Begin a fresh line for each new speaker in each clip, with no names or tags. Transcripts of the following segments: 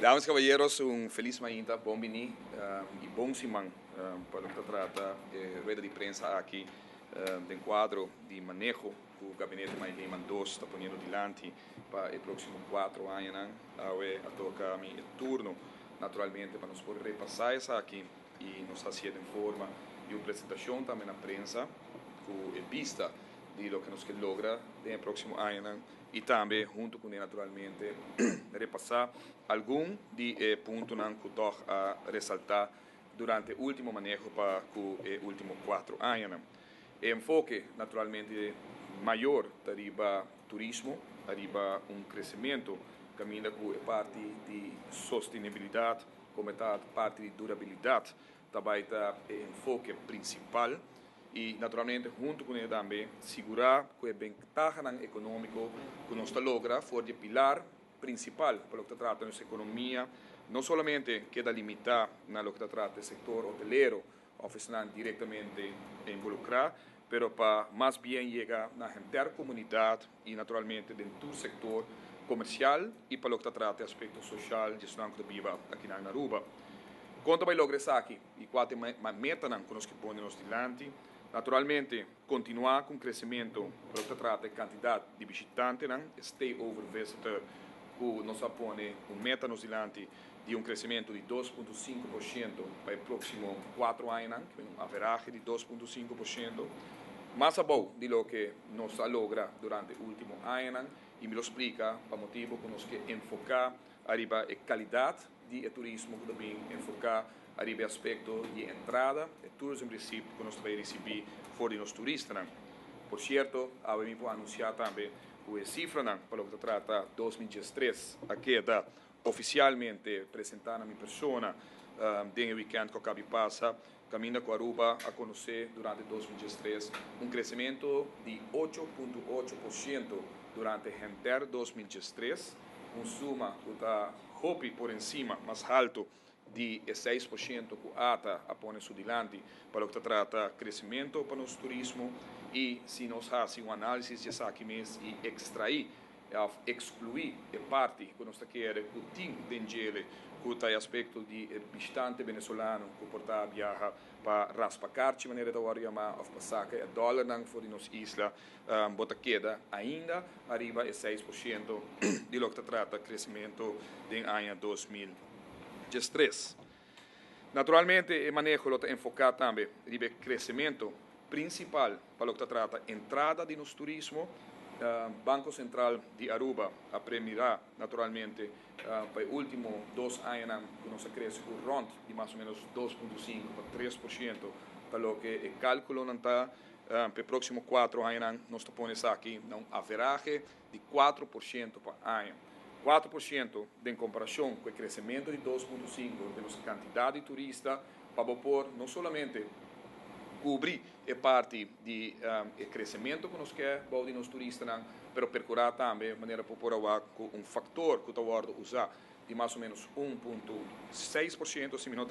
Damas e caballeros, un feliz mañana, bom vini e bom simão para o que trata rueda de prensa aqui do quadro de manejo que o gabinete mais Lehman 2 está ponendo diante para o próximo 4 anos. A toca mi turno, naturalmente, para nos poder repassar isso aqui e nos fazer em forma de uma apresentação também na prensa com a vista de lo que nos logra no próximo ano e também, junto com ele, naturalmente, repassar algum de pontos que eu a ressaltar durante o último manejo para os últimos 4 anos. O enfoque, naturalmente, maior arriba turismo, arriba crescimento, caminha com a parte de sustentabilidade, como a parte de durabilidade, também o enfoque principal. E, naturalmente, junto com ele também, segurar que a vantagem econômica que nós logra for o pilar principal para o que trata da nossa economia, não somente queda limitar na lo que trata do setor hoteleiro, oficial diretamente involucrar, mas para mais bem chegar na intercomunidade e, naturalmente, dentro do setor comercial e para o que trata do aspecto social, gestão que viva aqui na Aruba. Quanto vai lograr isso aqui e qual é a meta que nós ponemos diante, naturalmente, continuar com o crescimento para o que trata da quantidade de visitantes, stay over visitor, que nos põe meta nos diante de crescimento de 2,5% para os próximos 4 anos, que é average de 2,5%, mais bom de lo que nos logra durante o último ano, e me lo explica para motivo que nós queremos enfocar arriba a qualidade de turismo, que também enfocar arriba aspecto de entrada, e tourism receipt que nós vamos receber fora dos turistas. Por certo, vamos anunciar também a cifra para o que trata 2013, aqui da oficialmente apresentada a minha persona no weekend que acaba de passar, caminha com a Aruba a conhecer durante 2013 crescimento de 8,8% durante o 2013, suma que está por cima, mais alto de 6% que ATA apone su dilante para o que trata crescimento para o turismo e se nós fazemos análise de aqui mês e extrair, excluir a parte que nós queremos que tem dentro que tem aspecto de visitante venezuelano que porta viaja para raspacar de maneira de chamar ou passar a dólar não for nos isla bota queda ainda arriba a 6% de lo que trata crescimento do ano 2013. Naturalmente, o manejo está enfocado também no crescimento principal para o que trata entrada de nos turismo. Banco Central de Aruba apreenderá naturalmente para os últimos 2 anos que nós cresce com rond de mais ou menos 2,5% para 3%, para o que o cálculo não está para os próximos 4 anos nós estamos aqui um average de 4% por ano. 4% em comparação com o crescimento de 2,5% de nossa quantidade de turistas, para pôr não somente cobrir a parte de crescimento que nós queremos de nos turistas, mas procurar também de maneira para pôr fator que está usar de mais ou menos 1,6%, se não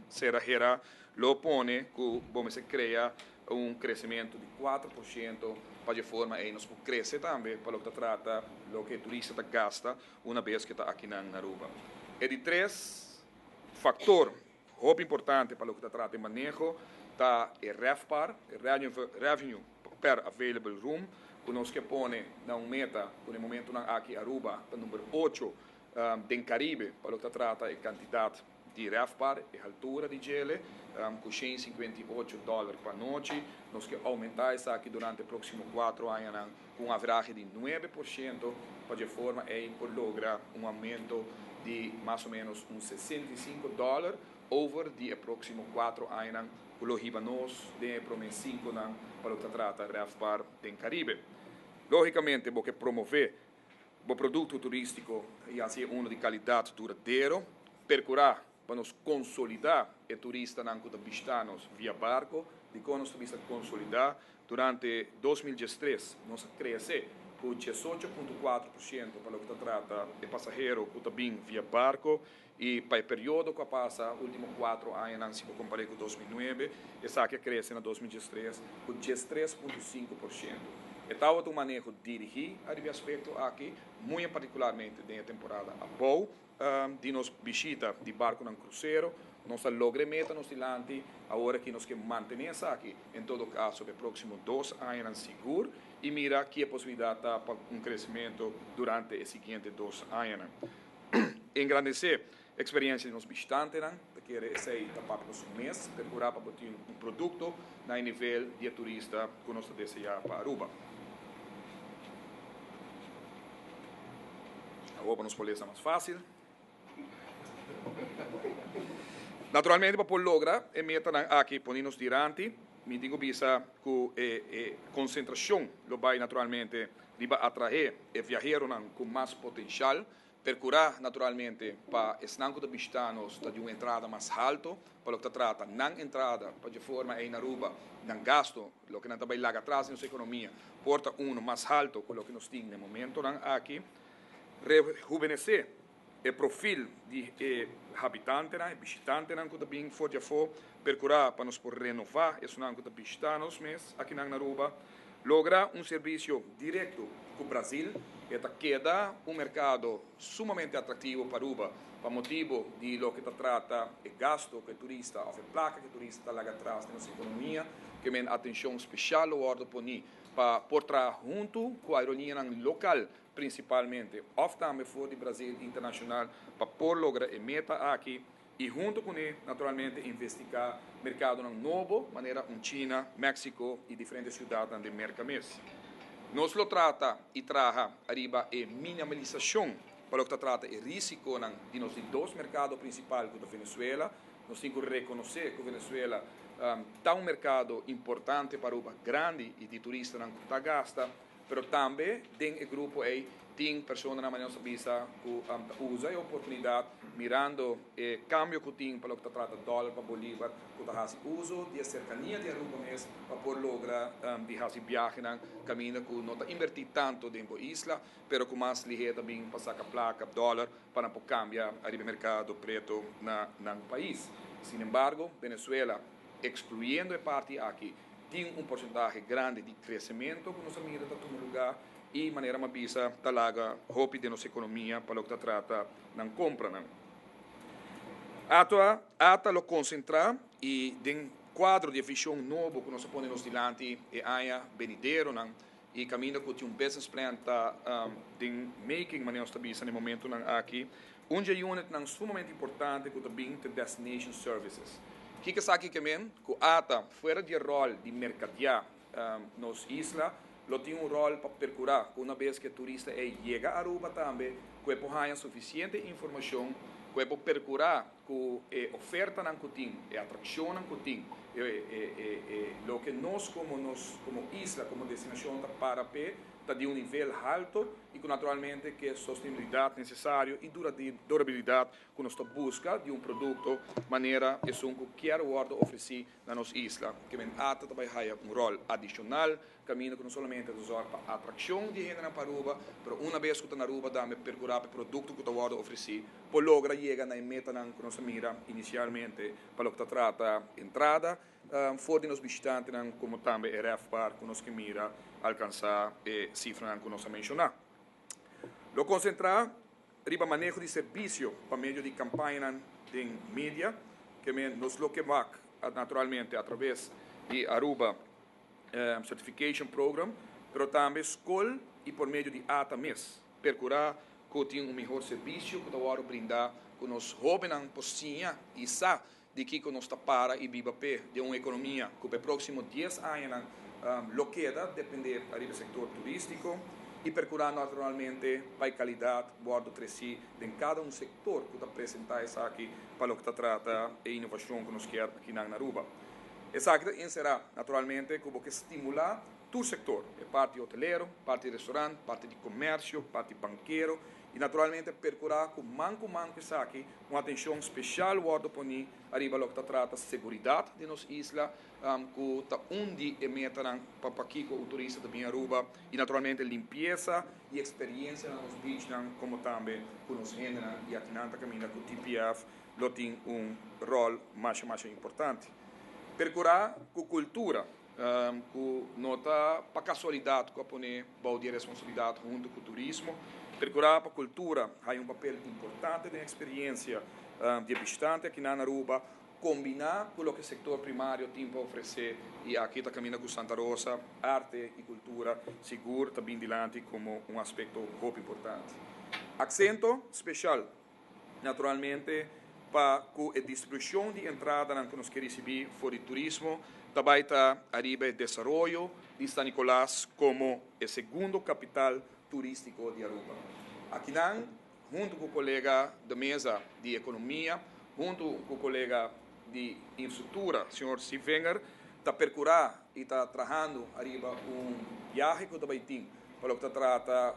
será gerar, lo pone que vamos criar crescimento de 4% para de forma aí nós crescer também para o que trata o que o turista gasta uma vez que está aqui na Aruba. E de 3 fatores muito importantes para o que trata de manejo está o RevPAR, o Revenue per Available Room, que nós que põe na meta, no momento aqui Aruba, para número 8 do Caribe, para o que trata de quantidade de RevPAR, a altura de gelo, com $158 por noite, nós que aumentar isso aqui durante os próximos 4 anos com average de 9%, para de forma aí por lograr aumento de mais ou menos $65 over de próximos 4 anos, que lo riba nós de prometer 5 anos para o que trata de RevPAR do Caribe. Logicamente, vou promover o produto turístico e assim de qualidade duradouro, procurar para nos consolidar o turista que visitamos via barco, de como nós vamos consolidar durante 2013, nós crescer com 18,4% para o que trata de passageiro que também via barco e para o período que passa, os últimos 4 anos, se comparar com 2009, essa que cresce em 2013 com 13,5%. Estava do manejo dirigir a aspecto aqui, muito particularmente na temporada boa, de nos visita de barco num cruzeiro, nós logra meta nos dilanti, agora que nós que manter aqui, em todo caso, para próximo 2 anos seguro, e mira que a possibilidade para crescimento durante os seguintes 2 anos. Engrandecer a experiência de nos visitantes, que é esse tapar nos mês, procurar para botar produto no nível de turista que nós desejamos para Aruba. Agora nos pode ser mais fácil. Naturalmente, para lograr, a meta aqui, ponemos durante, me digo bisa que concentração lo vai naturalmente riba atrair e viajeiro com mais potencial, percurar naturalmente para esnanco de bistanos de uma entrada mais alto, para o que trata não entrada para de forma em Aruba, não gasto, lo que não também lá atrás em nossa economia, porta mais alto com o que nós temos no momento aqui, rejuvenescer o perfil de habitante, visitante, que também for percurar para nos renovar, isso não que visitanos mês aqui na Aruba, lograr serviço direto com o Brasil, que queda mercado sumamente atrativo para Aruba, para motivo de lo que trata o gasto que o turista, ou a placa que o turista está lá atrás da nossa economia, que tem atenção especial ao ordem para portar junto com a aerolínea local, principalmente, ou também fora do Brasil internacional, para por lograr a meta aqui, e junto com ele, naturalmente, investigar mercado novo, maneira China, México e diferentes cidades do mercado. Nós lo trata e traga arriba a minimalização para o que trata o risco de nos dois mercados principais da Venezuela. Nós temos que reconhecer que a Venezuela está mercado importante para Aruba, grande e de turistas que está gasta, mas também tem o grupo aí tem pessoas na nossa visa que usa a oportunidade mirando o cambio que tem para o que trata dólar para bolívar, que faz uso de cercania de Aruba mesmo para por lograr de fazer viagem caminho que não está invertir tanto dentro da isla, mas com mais ligeiro também para sacar placa dólar para por cambiar o mercado preto no país. Sin embargo, Venezuela, excluyendo a parte aqui, tem porcentagem grande de crescimento que nós mira está todo lugar e maneira mais bisa talaga hope de nossa economia para o que trata não compra não. Ata lo concentrar e den quadro de visão novo que nós põe nos diante e aia benidero não e caminho que tem business plan tá den making maneira está bisa no momento não aqui onde é unit não sumamente importante que também tem destination services. Que sabe que men que ata fora de rol de mercadear nos isla lo tem rol para percurar uma vez que o turista chega a Aruba também que tenha suficiente informação que pode percurar com a oferta que tem a atração que tem lo que nós como isla como destinação para está de nível alto e que naturalmente que sustentabilidade necessária e durabilidade que nós busca de produto maneira é que quero oferecer na nossa isla que vem ata também rol adicional caminho que não somente usar para atração de gente para Aruba, mas uma vez que está na Aruba dá-me percurar o produto que está oferecer por logra chega na meta que nós mira inicialmente para o que trata entrada fora de nos visitantes como também a RFPAR que nós mira alcançar a cifra que nós mencionar. Lo concentrar riba manejo de serviço para meio de campanha de mídia que nos lo que va naturalmente através de Aruba Certification Program, mas também escola e por meio de ATA MES, percurar que tem melhor serviço que nós brindar que nos jovens possível e sabe de que nós está para e viva de uma economia que para próximo 10 anos lo queda depender do setor turístico e percurar naturalmente para a qualidade guardo crescer em cada setor que está apresentar isso aqui para o que trata a inovação que nós queremos aqui na Aruba. Essa aqui será naturalmente como que estimular todo o setor, a parte hoteleiro, parte de restaurante, parte de comércio, parte banqueiro e naturalmente percurar com manco isso aqui uma atenção especial guardo por mim arriba lo que trata segurança de nossa isla que está onde é meta para aqui com o turista também Aruba e naturalmente limpeza e experiência nos beach como também com os gente e aqui na caminha com o TPF lo tem rol mais importante. Percurar com cultura, que nota para casualidade que põe balde responsabilidade junto com o turismo Percurar para a cultura tem um papel importante na experiência de habitante aqui na Aruba, combinar com o que o setor primário tem para oferecer e aqui está caminhando com Santa Rosa, arte e cultura seguro também dilante como um aspecto muito importante. Acento especial, naturalmente, para a distribuição de entrada que nós queremos receber for turismo, também está arriba o desenvolvimento de San Nicolás como a segunda capital turístico de Aruba. Aqui, junto com o colega da mesa de economia, junto com o colega de infraestrutura, o senhor Steve Wenger, está percorrendo e está trabalhando arriba viagem que também tem, para o que trata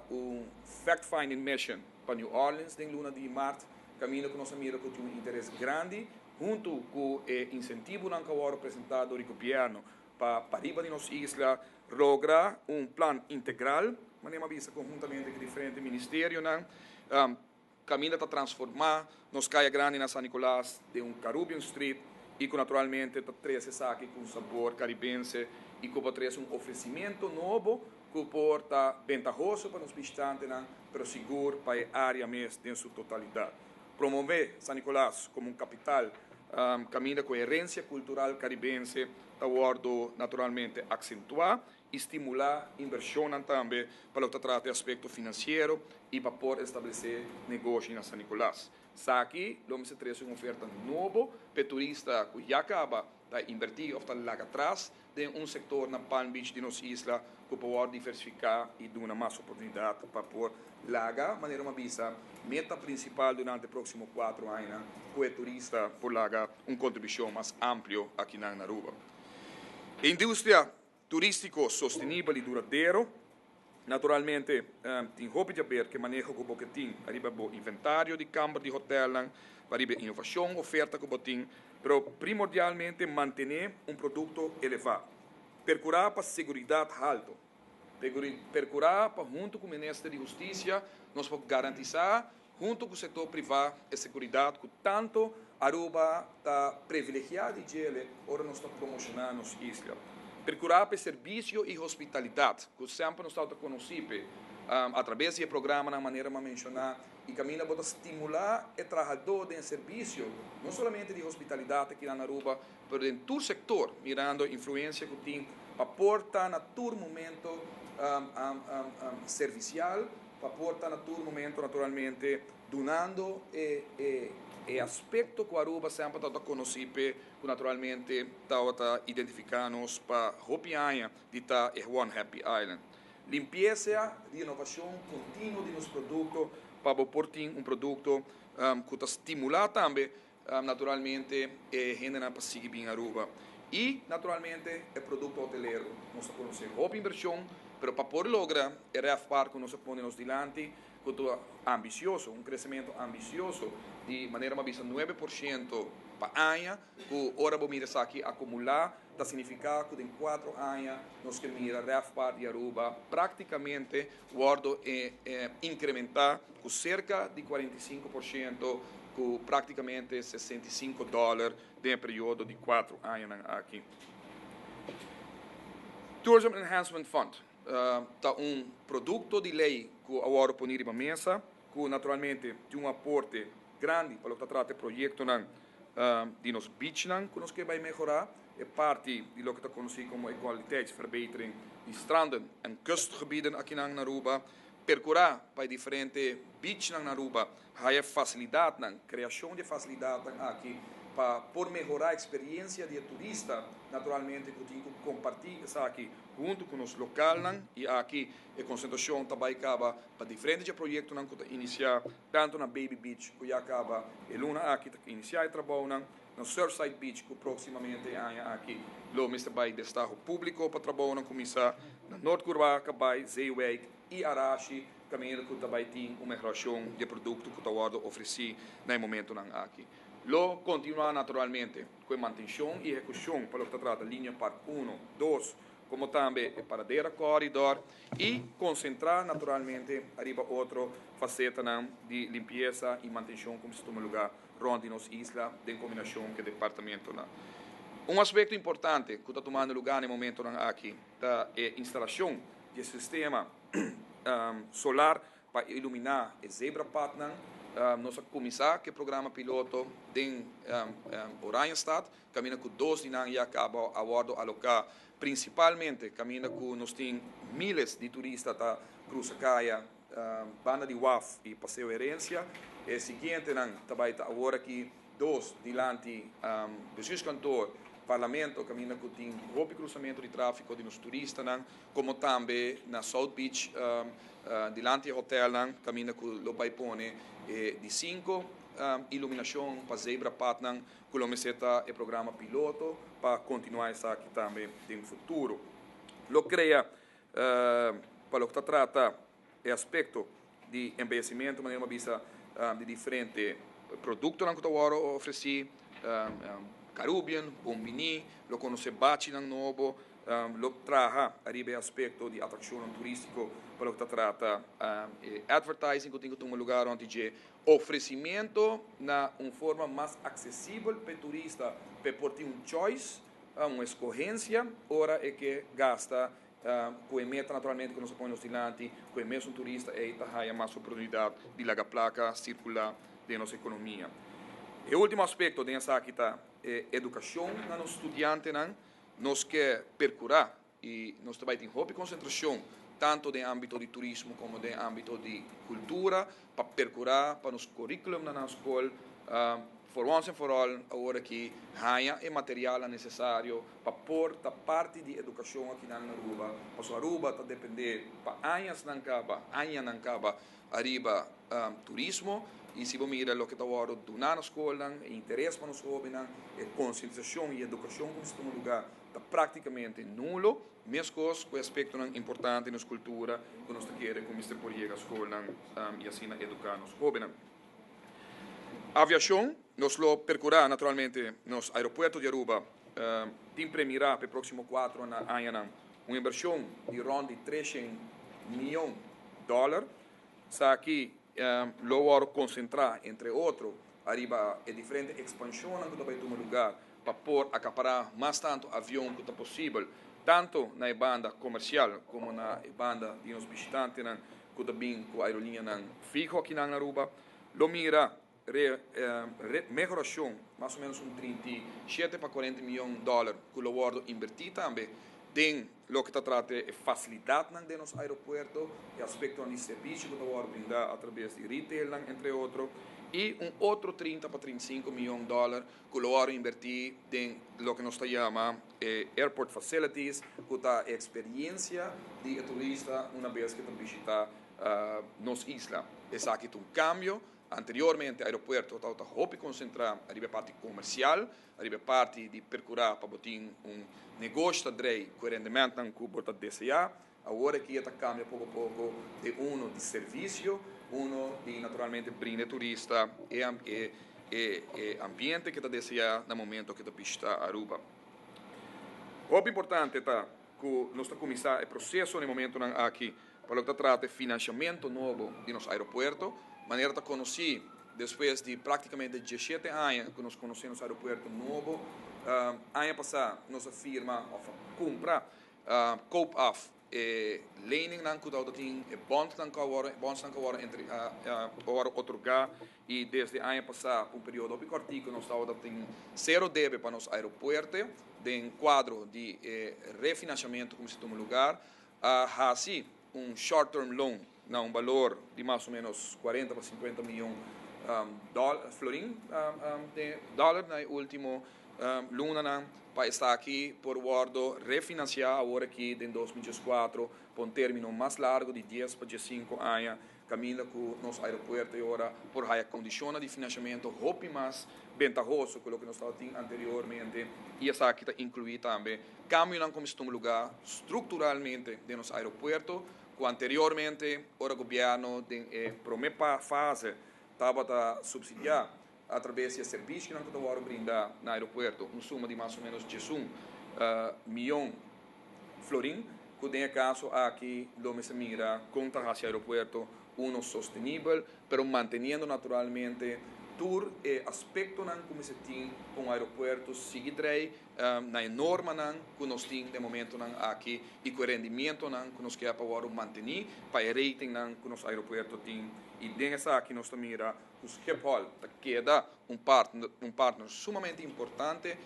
fact-finding mission para New Orleans, em luna de março, caminho que nós amigos que tem interesse grande, junto com o incentivo que foi apresentado do governo para arriba de nossa isla, lograr plano integral, mas vista conjuntamente com diferentes ministérios, caminho está transformar nos Caia Grande na San Nicolás de Caribbean Street e que naturalmente está trazendo aqui com sabor caribense e que traz oferecimento novo que pode estar vantajoso para os visitantes, mas seguro para a área mesmo em sua totalidade. Promover San Nicolás como capital caminho da coerência cultural caribense, abordo naturalmente acentuar e estimular inversão também para o que trata de aspecto financeiro e para poder estabelecer negócio na San Nicolás. Aqui, vamos trazer uma oferta nova para turista que já acaba de invertir ou lá atrás de setor na Palm Beach de nossa isla que pode diversificar e dar mais oportunidade para poder laga, maneira uma visa, meta principal durante os próximos 4 anos, que o turista por laga contribuição mais ampla aqui na Aruba. A indústria turístico sostenível e duradouro, naturalmente, tem roupa de ver que maneja o que tem, arriba o inventário de câmara de hotel, arriba inovação, oferta que tem, mas primordialmente manter produto elevado. Percurar para segurança alta. Percurar para, junto com o Ministério de Justiça, nós podemos garantizar, junto com o setor privado, a segurança que tanto Aruba está privilegiada de ele, ora nós estamos promocionando nossa isla. Percurar para serviço e hospitalidade, que sempre nós estamos conhecendo, através do programa, na maneira de mencionar, e caminha para estimular o trabalhador de serviço, não somente de hospitalidade aqui na Aruba, mas em todo o setor, mirando a influência que tem para portar na todo momento servicial, para portar na todo momento, naturalmente, donando o aspecto que a Aruba sempre está conhecendo, que naturalmente está identificando para a Hopianha de estar One Happy Island. Limpeza e inovação contínua de nos produtos para portar produto que está estimulando também, naturalmente, a gente para seguir bem a Aruba. E, naturalmente, o produto hoteleiro. Nós conhecemos a inversão, mas para poder lograr o REFPAR que nós ponemos diante, que é ambicioso, crescimento ambicioso, de maneira mais vista 9% para ano, que ora vamos aqui acumular, está significa que em 4 anos nós que mira REFPAR de Aruba praticamente guardo incrementar com cerca de 45%, com praticamente $65 no período de 4 anos aqui. Tourism Enhancement Fund está produto de lei que agora põe na mesa, que naturalmente tem aporte grande para o que trata de projeto de nos beach que nós queremos melhorar, é parte de lo que está conhecido como kwaliteitsverbetering de stranden e kustgebieden aqui na Aruba, percorrer para diferentes beach na Aruba, há facilidade, criação de facilidade aqui para por melhorar a experiência de turista, naturalmente que tem que compartilhar aqui junto com os locais e aqui a concentração também acaba para diferentes projetos que iniciar tanto na Baby Beach que já acaba e luna aqui que iniciar o trabalho na Surfside Beach que proximamente aqui lo Mr. Bay destaque público para trabalhar começar na North Curva, Cabay, Zeewijk e Arashi, caminho que também tem uma relação de produto que está oferecido no momento aqui. Lo continua naturalmente com a manutenção e execução para o que trata da linha Parque 1, 2, como também a paradeira corredor e concentrar naturalmente arriba outra faceta de limpeza e manutenção como se toma lugar onde nos isla em combinação com o departamento. Aspecto importante que está tomando lugar no momento aqui é a instalação de sistema solar para iluminar a zebra patnan, nós começar que programa piloto em Oranjestad, caminha com 2 dias e acaba a bordo alocar, principalmente caminha com nós tem milhares de turistas da Cruz Caia, banda de WAF e Passeio Herência, e seguinte também agora aqui 2 dilante do cantor Parlamento, caminha com tem roupa cruzamento de tráfego de nos turistas, como também na South Beach, dilante do hotel, caminha com o Baipone, de 5 iluminação para zebra patnan, que o meseta é programa piloto para continuar isso aqui também no futuro. Lo crea para o que trata é aspecto de envelhecimento, maneira uma vista de diferente produtos que eu ofereci, Caribbean, Bombini, lo conosce Baci novo, lo traha arriba aspecto de atração turístico para o que trata advertising, que tem um lugar onde é oferecimento na uma forma mais acessível para o turista, para ter choice, uma escolhência, ora é que gasta com a meta naturalmente que nós põe no silante, com a mesmo turista e aí mais oportunidade de largar placa circular de nossa economia. E o último aspecto dessa aqui está educação na nosso estudante, nós quer percurar e nós também temos roupa concentração tanto no âmbito de turismo como no âmbito de cultura para percurar para nos currículo na escola for once and for all agora que há é material necessário para pôr a parte de educação aqui na Aruba, porque a Aruba está depender para anos não acaba arriba turismo. E se você mira o que está agora na escola, o interesse para os jovens, a conscientização e educação como lugar está praticamente nulo, mesmo com aspecto importante na cultura que nós queremos como Mr. Poriega a escola e assim educar os jovens. Aviação, nós lo percorrer naturalmente nos aeroportos de Aruba, tem premierá para o próximo 4 anos uma inversão de ronda de $300 milhões. Aqui lo concentrar, entre outros, arriba a diferente expansão que vai tomar lugar para pôr acaparar mais tanto avião que possível, tanto na banda comercial como na banda de nos visitantes, que também com a aerolinha fijo aqui na Aruba. Lo mira melhoração, mais ou menos 37 para $40 milhões, que lo guardo invertir também tem o que trata de facilidade de nos aeroportos e aspecto de serviço que eu brindar através de retail, entre outros, e outro 30 para $35 milhões que eu invertir em o que nós chamamos airport facilities, que está a experiência de turista uma vez que visita nos isla. Esse aqui é um cambio. Anteriormente, o aeroporto estava roupa concentrar a parte comercial, a parte de percurar para botar negócio de rendimento que você deseja. Agora que está cambiando pouco a pouco de de serviço, de naturalmente brinde turista e ambiente que está deseja no momento que está visita Aruba. O importante está que nós estamos começando o processo no momento aqui para o que trata de financiamento novo de nos aeroportos. Maneira de conhecer, depois de praticamente 17 anos que nós conhecemos o aeroporto novo, ano passado, nossa firma compra co-op lening ng kudaw-dating bonds ng kawaran entre otorgar e desde ano passado, um período curto, nós estamos dating zero débito para nos aeroportos, em quadro de refinanciamento como se toma lugar, assim, short-term loan, um valor de mais ou menos 40 para 50 milhões florim de dólar na último luna para estar aqui por guardo refinanciar agora aqui em 2024 por um término mais largo de 10 para 15 anos caminha com nosso aeroporto e agora por a condição de financiamento roupa mais ventajoso que o que nós estávamos anteriormente e essa aqui está incluída também cambio como estamos lugar estruturalmente de nosso aeroporto que anteriormente o governo em primeira fase estava a subsidiar através de serviços que nós estamos brindar no aeroporto, suma de mais ou menos 11 milhões florim, que tem caso aqui, lo se mira, contra o aeroporto, sostenible, pero manteniendo naturalmente infraestrutura e aspecto nan como se tem com o aeroporto seguidrei na enorme nan que nós temos de momento nan aqui e com o rendimento nan que nós quer para o manter para o rating nan que nosso aeroporto tem e dentro aqui nós também irá o Schiphol que dá partner sumamente importante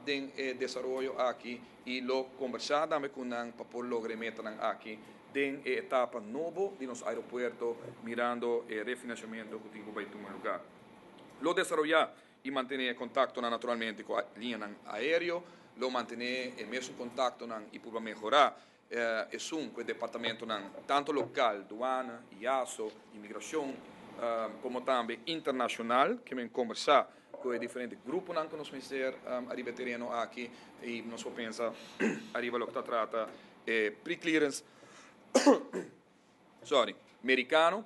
de desenvolvimento aqui e lo conversar também com nan para por lograr meta nan aqui em etapa nova de nosso aeroporto, mirando o refinanciamento que tem para tomar lugar. Lo desarrollar e manter contato naturalmente com a linha aérea, lo manter o mesmo contato e para melhorar com o departamento tanto local, aduana, IASO, imigração, como também internacional, que me conversar com diferentes grupos que nós ministérios arriba terreno aqui e nós pensa arriba lo que está trata pre-clearance americano,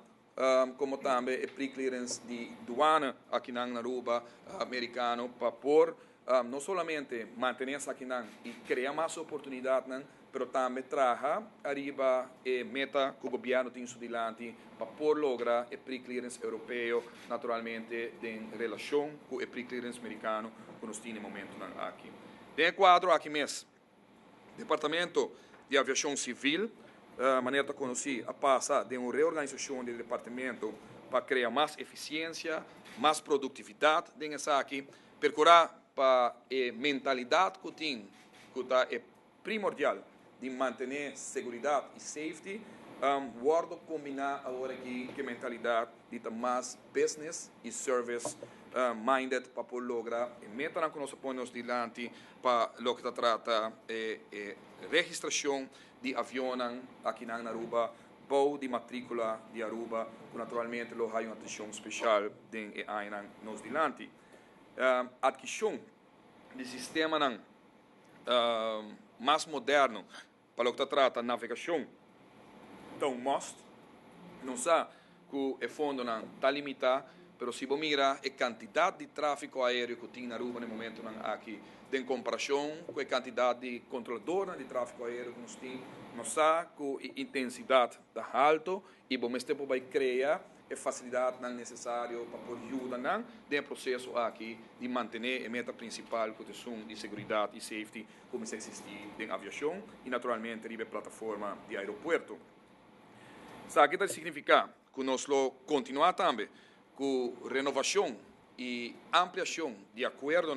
como também o pre-clearance de aduana aqui na Aruba, americano, para por não somente manter-se aqui e criar mais oportunidades, mas também trazer arriba a meta que o governo tem adiante para por lograr o pre-clearance europeu, naturalmente, em relação com o pre-clearance americano que nós temos no momento aqui. Tem quadro aqui mesmo, Departamento de Aviação Civil, maneira de conhecer a passar de uma reorganização do departamento para criar mais eficiência, mais produtividade dentro aqui, procurar para a mentalidade que tem, que é primordial de manter segurança e safety, guardo combinar agora aqui que mentalidade de mais business e service minded para poder lograr e meta que nós ponemos diante para o que trata registração de avião aqui na Aruba, bom de matrícula de Aruba, que naturalmente lo há uma atenção especial de nos diante. Adquisição de sistema mais moderno para o que trata navegação, então must, não sabe que o fundo está limitado, mas se você mirar a quantidade de tráfego aéreo que tem na Aruba no momento aqui, em comparação com a quantidade de controladores de tráfego aéreo que nós temos, nós sabemos que a intensidade está alta e ao mesmo tempo vai criar a facilidade necessária para poder ajudar no processo aqui de manter a meta principal que é de segurança e safety como se existe em aviação e naturalmente a plataforma de aeroporto. Isso aqui significa que nós continuar também com renovação e ampliação de acordo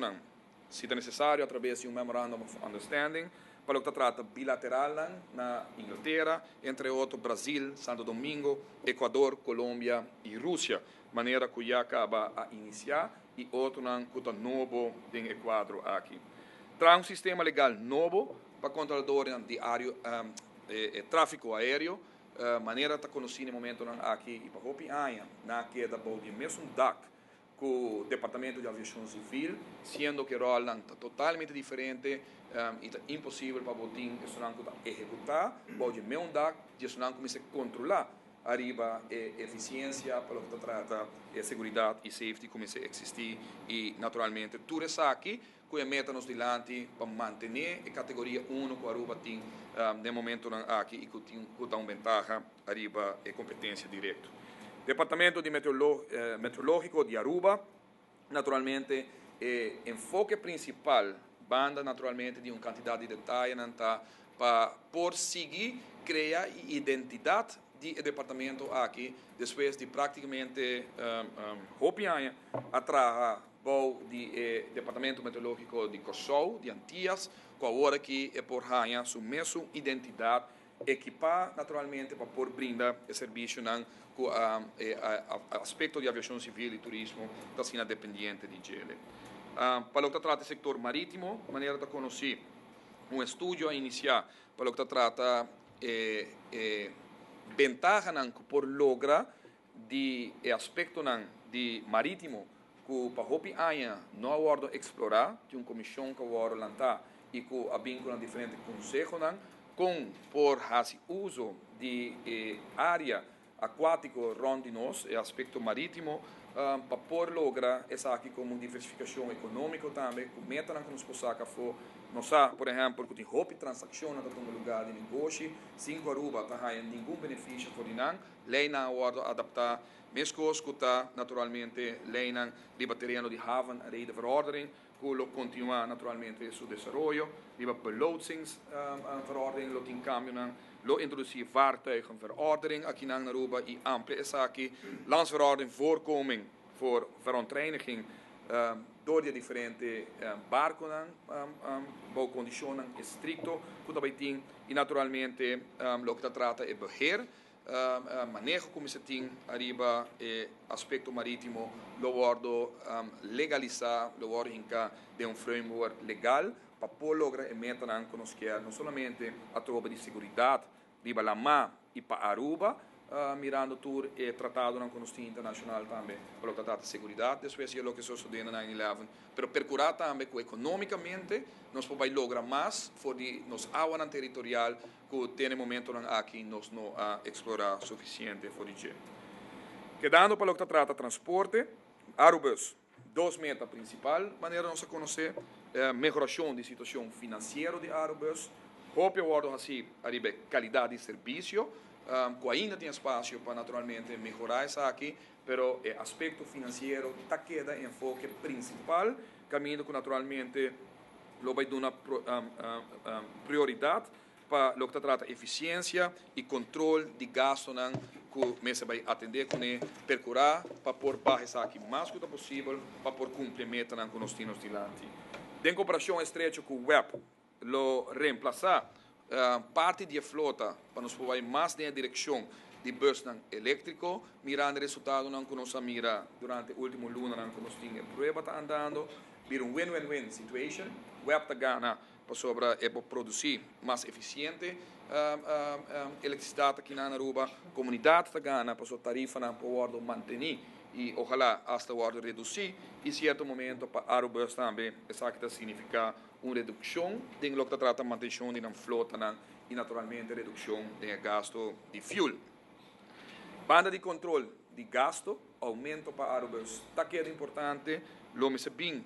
se é necessário através de Memorandum of Understanding para o que trata bilateral na Inglaterra, entre outros Brasil, Santo Domingo, Equador, Colômbia e Rússia, maneira que já acaba a iniciar e outro que está novo em Equador aqui. Traz sistema legal novo para controladores de tráfego aéreo, maneira de conhecer no momento aqui e para Hopi na queda de mesmo DAC com o Departamento de Aviação Civil, sendo que o rol está totalmente diferente e é impossível para o botim executar, pode mesmo dar, e começa a controlar arriba a eficiência para o que trata a segurança e safety começa a existir e naturalmente tudo isso aqui que meta nos diante para manter a categoria 1 que a Aruba tem no momento aqui e que dá uma ventaja arriba a competência direta. Departamento de Meteorológico de Aruba, naturalmente, enfoque principal, banda naturalmente de uma quantidade de detalhes para por seguir criar identidade do departamento aqui, depois de praticamente Hopi atrás do Departamento Meteorológico de Corsou, de Antillas, que agora que é por ranha sua mesma identidade, equipar naturalmente para por brindar o serviço com aspecto de aviação civil e turismo está sendo dependente de Chile. Para o que trata do setor marítimo, maneira de conhecer estudo a iniciar para o que trata ventaja que por lograr de aspecto de marítimo que para Hopi não aguardo explorar, de uma comissão que aguardo lançar e que a vínculo diferentes conselhos com por fazer uso de área aquático onde nós, aspecto marítimo, para por lograr essa aqui como diversificação econômica também, com meta que nos possa for Nós sabemos, por exemplo, que tem roupa transação na um lugar de negócio, 5 aruba, tá aí nenhum benefício por dinang, lei na hora adaptar, mesmo que tá naturalmente lei na ribateriano de haven, a rede verordening, que continua naturalmente o seu desenvolvimento, riba beloodsings verordening, lo in cambio na lo introducir vaartuigen verordening, aqui na Aruba e amplia essa aqui, landsverordening voorkoming voor verontreiniging door de differente barcos, bouwconditionen estricto, que também tem, e naturalmente, lo que trata é beheer, manejo como se tem arriba aspecto marítimo, lo wordo legalizar, lo wordo hinca de um framework legal, para poder lograr meta não somente a tropa de segurança, riba la mar e para Aruba, mirando tour e tratado na conostinha internacional também, para o tratado de segurança, depois é o que sucedeu na 9/11, pero percurar também que economicamente nós podemos lograr mais for de nos água territorial que tem momento aqui nós não explorar suficiente for de. Quedando para o que trata transporte, Arubus, duas metas principais, maneira nós conhecer melhoração de situação financeira de Arubus, próprio ordem assim, a qualidade de serviço, que ainda tem espaço para naturalmente melhorar isso aqui, pero o aspecto financeiro está queda enfoque principal, caminho que naturalmente lo vai dar uma prioridade para o que trata eficiência e controle de gasto que mesa vai atender com ele, percurar para pôr barra isso aqui mais que possível para pôr cumprir meta com os tinos de lante. Em cooperação estreita com o web, lo reemplazar parte da frota para nos provar mais na direção de bus elétrico, mirando o resultado que nós mira durante o último luna que nós tínhamos prova está andando, vir win-win-win situation, web está ganha para sobre produzir mais eficiente eletricidade aqui na Aruba, comunidade está ganha para sua tarifa para poder manter e ojalá hasta poder reduzir e certo momento para Aruba também essa que significa uma redução de lo que trata manutenção de flota e naturalmente redução de gasto de fuel. Banda de controle de gasto, aumento para Arubus, está que é importante, lo me se bem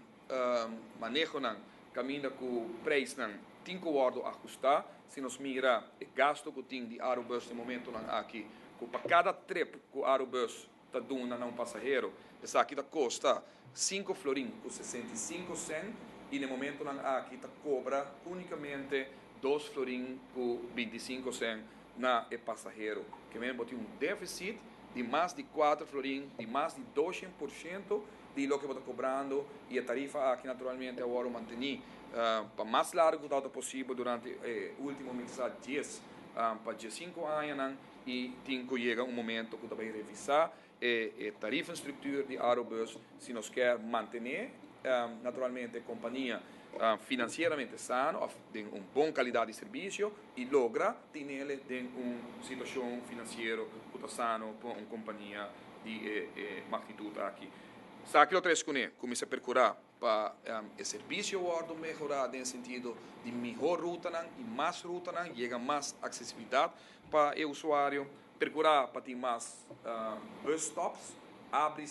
manejo caminho com o preço tem que ajustar, se nos mira o gasto que tem de Arubus no momento aqui, que para cada trip que o Arubus está dando a um passageiro, essa aqui custa 5 florin com 65 cents, e no momento aqui está cobra unicamente 2 florin com 25 cents na passageiro, que mesmo tem déficit de mais de 4 florin, de mais de 200% de lo que está cobrando e a tarifa aqui naturalmente agora mantém para mais largo data possível durante o último mês 10 para 15 anos e tem que chegar momento que vai revisar a tarifa estrutura de Arubus se nós quer manter naturalmente a companhia financeiramente sano, tem uma boa qualidade de serviço e logra ter uma situação financeira que está sano para uma companhia de magnitude aqui. Sabe que outras coisas começa a percurar para o serviço o melhorar no sentido de melhor ruta e mais ruta chega mais acessibilidade para o usuário, percurar para ter mais bus stops, abre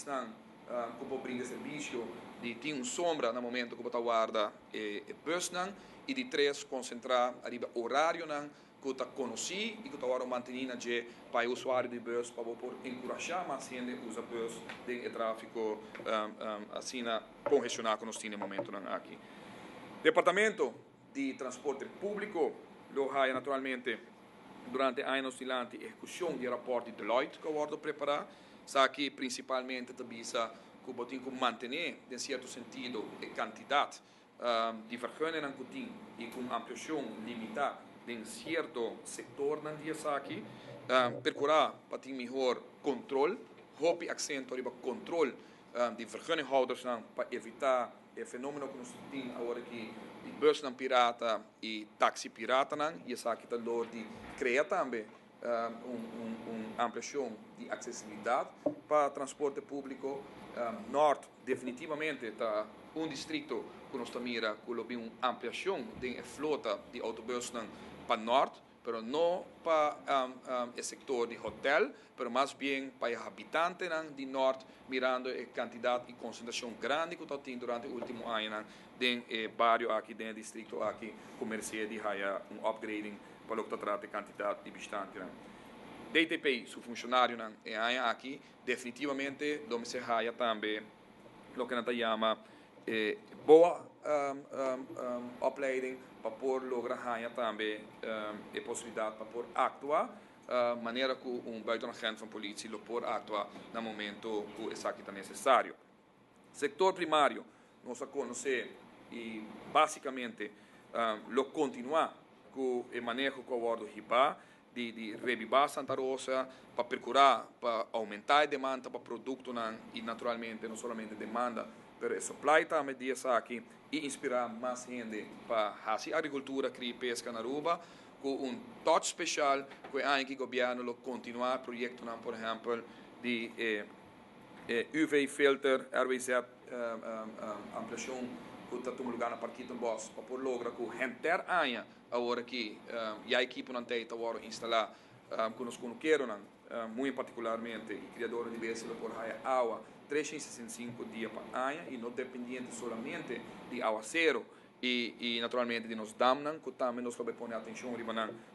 como brinca serviço de ter sombra no momento que você guarda bus e de 3 concentrar arriba horário que está conhecido e que está agora mantendo para o usuário de bus para encorajar mais gente a usar bus de tráfego assim congestionado que nós temos no momento aqui. Departamento de Transporte Público lo há naturalmente durante anos dilante execução de rapporto de Deloitte que agora preparar, aqui principalmente visa que você tem que manter, em certo sentido, a quantidade de vergunningen que tem e com ampliação limitada em certo setor na dia aqui, percurar para ter melhor controle, houve acento para controle de vergunninghouders para evitar o fenômeno que nós temos agora aqui de bus pirata e taxi pirata e essa aqui está de criar também uma ampliação de acessibilidade para transporte público. Norte definitivamente está um distrito que nós mira com uma ampliação da frota de autobuses para norte, pero no para el sector de hotel, pero más bien para los habitantes de norte, mirando a cantidad y concentración grande que está durante el último año en el barrio aquí, en el distrito aquí, comercial de haya un upgrading para lo que trata de cantidad de visitantes. DTP, su funcionário aqui, definitivamente, donde se haya também lo que se llama boa opleiding para por lograr também a possibilidade para por actuar maneira que buitenagente van politie lo por actuar no momento que isso aqui está necessário. Sector primário, nós conhecer e basicamente lo continuar com o manejo com o ordo RIBA, de revivar Santa Rosa para procurar, para aumentar a demanda para produto e naturalmente não somente demanda, mas supply também disso aqui e inspirar mais gente para fazer agricultura, criar pesca na Aruba com touch especial que o governo continuar projeto, por exemplo, de UV filter, RWZ ampliação que está tomando lugar na Parquita Bosch para por lograr que renter aia agora que a equipe não tem agora instalar que nós conheceram muito particularmente o criador de vessel por água 365 dias para aia e não dependente somente de água zero e naturalmente de nos damos que também nós vamos pôr atenção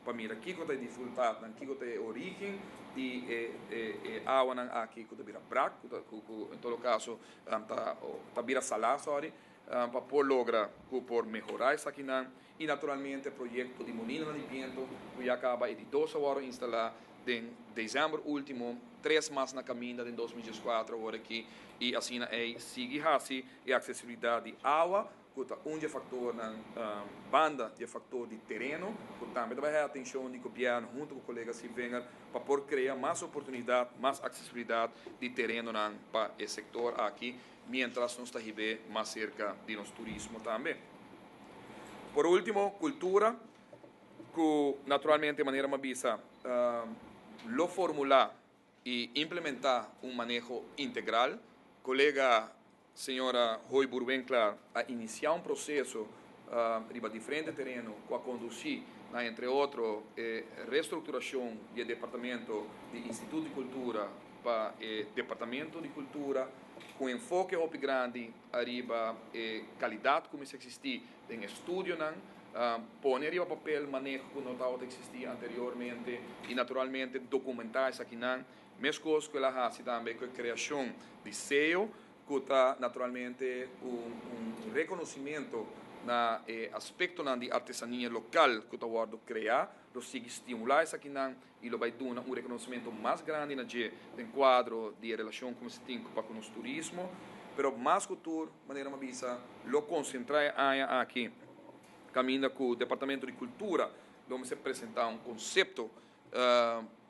para mirar aqui que tem dificuldade aqui que tem origem de água aqui que vira brac que em todo caso tá vira salá sorry para por lograr por melhorar isso aqui e naturalmente o projeto de molino de viento que já acaba de 2 horas instalar em dezembro último 3 mais na caminha de 2024 agora aqui e assim sigue assim a acessibilidade de água que é fator na banda de fator de terreno que também vai ter atenção de governo junto com colegas se venham para por criar mais oportunidade mais acessibilidade de terreno para o sector aqui mientras nós estamos mais cerca de nosso turismo também. Por último, cultura, que naturalmente de maneira mais bisa, lo formular e implementar manejo integral. Colega senhora Roy Burbenklar a iniciar processo de diferente terreno para conduzir, entre outros, reestruturação do departamento do Instituto de Cultura para o departamento de cultura com enfoque grande arriba qualidade como se existia em estúdio poner em papel manejo que não estava existia anteriormente e naturalmente documentar isso aqui mesmo coisa que ela faz também com a criação de selo que está naturalmente reconhecimento na aspecto de artesania local que está guardo criar lo sigue estimular isso aqui e lo vai dar reconhecimento mais grande na de quadro de relação com esse tempo para com o turismo, pero mais cultura maneira mais bisa lo concentrar aqui caminha com o departamento de cultura onde se apresentar conceito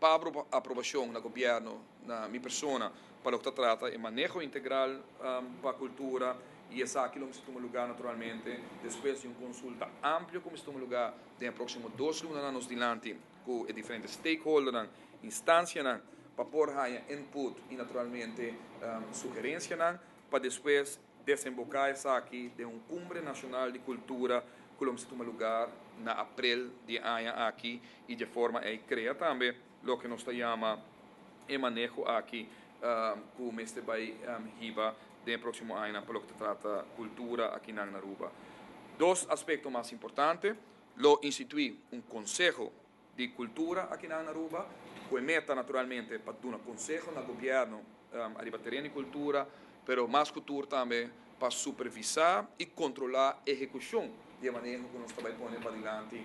para aprovação no governo na minha persona para o que trata de manejo integral para a cultura e essa aqui se toma lugar naturalmente depois de consulta amplo como se toma lugar nos próximos 2 anos diante com diferentes stakeholders, instâncias para pôr input e naturalmente sugerências para depois desembocar essa aqui de cumbre nacional de cultura que se toma lugar na abril de ano aqui e de forma a criar também o que nós chamamos de manejo aqui como este vai riba no próximo ano para o que trata cultura aqui na Aruba. 2 aspectos mais importantes, lo instituir conselho de cultura aqui na Aruba, que meta naturalmente para dar conselho no governo arriba terreno de cultura, pero mais cultura também para supervisar e controlar a execução de manejo que nós vai pôr para adiante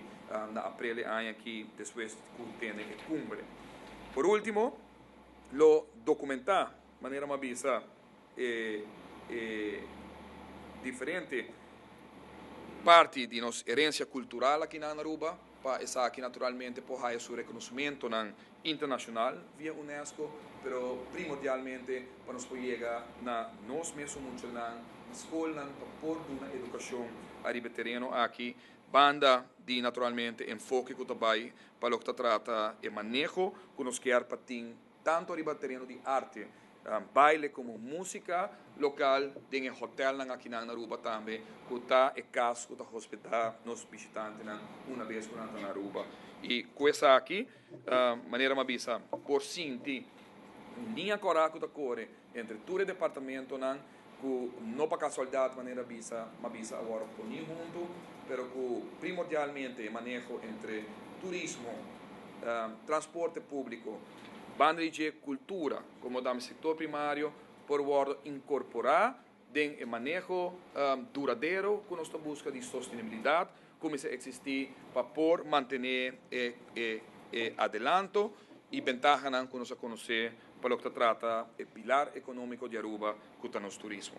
na abril de ano aqui, depois que tem a cumbre. Por último, lo documentar de maneira mais bisa diferente parte de nossa herência cultural aqui na Aruba, para essa aqui naturalmente por ter seu reconhecimento internacional via UNESCO, pero primordialmente para nós chegar na nós mesmos na escola para pôr uma educação arriba terreno aqui banda de naturalmente enfoque que também para o que trata de manejo que nós quer para tanto arriba terreno de arte baile como música local, tem hotel aqui na Aruba também, que está e casa, que está hospedar nos visitantes uma vez por ano na Aruba. E com essa aqui, maneira uma bisa, por sentir linha coraco da core entre tudo departamento que não para casualidade maneira bisa, uma bisa agora com junto, pero que primordialmente manejo entre turismo, transporte público, banda de cultura, como dá setor primário, por incorporar em manejo duradouro que nós busca de sustentabilidade, como se existir para por manter adelanto e ventaja que nós conhecer para o que trata o pilar econômico de Aruba, que está no turismo.